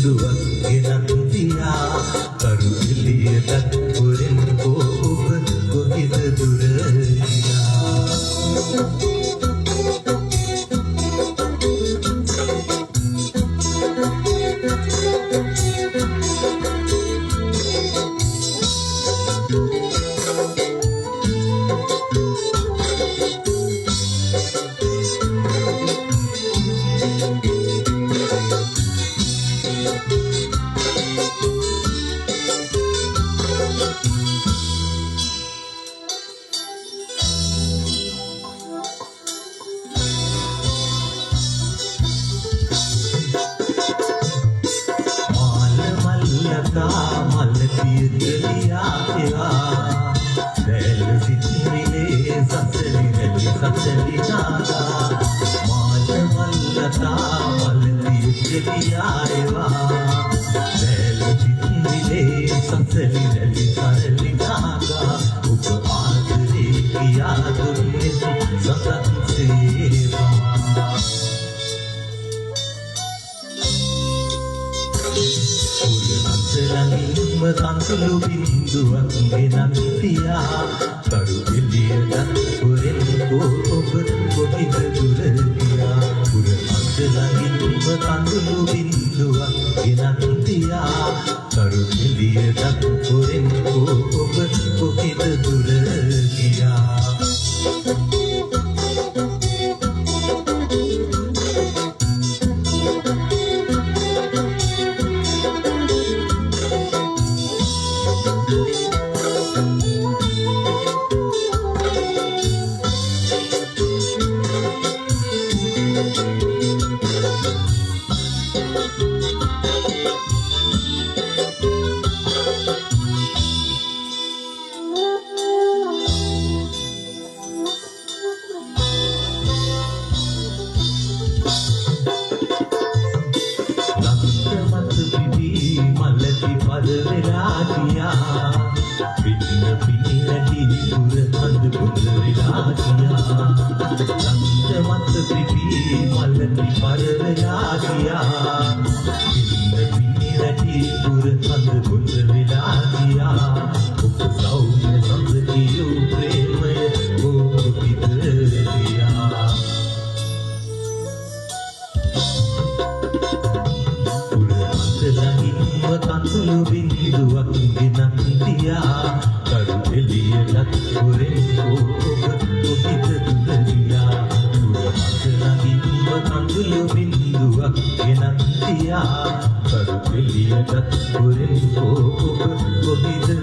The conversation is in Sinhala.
බින්දුවක් ගෙනත් තියා කරු එළියටත් පුරෙන් ඔබ කොහෙද දුර ගියා මල් පියදලියා එවා දැල් සිත්මිලේ සසලි නාදා මාල මල්ලතා මල් පියදලියා එවා දැල් සිත්මිලේ සසලි නාදා ඔබ ආදරේ කියා දුන්නේ සතත් සේවා ළඟින්ම තන්සුළු බින්දුවක් ගෙනත් තියා කරු එළියටත් පුරෙන් ඔබ කොහෙද දුර ගියා පුර අත ළඟින්ම තන්සුළු බින්දුවක් ගෙනත් තියා කරු එළියටත් පුරෙන් ඔබ කොහෙද දුර ගියා පින්න පින්නටි පුර අඳ පුර විලාසියා ලංකමත් පිපි මල්ලි පරදයාසියා පින්න පින්නටි පුර අඳ පුර විලාසියා ඔබ සෞම්‍ය සම්පතිය ප්‍රේමය ඔබ පිටරියා පුර අඳ ළඟින්ම තන්සුළු බින්දුවක් ගෙනත් තියා කරු එළියටත් පුරෙන් ඔබ කොහෙද දුර ගියා පුර අත ළඟින්ම තන්සුළු බින්දුවක් ගෙනත් තියා කරු එළියටත් පුරෙන් ඔබ කොහෙද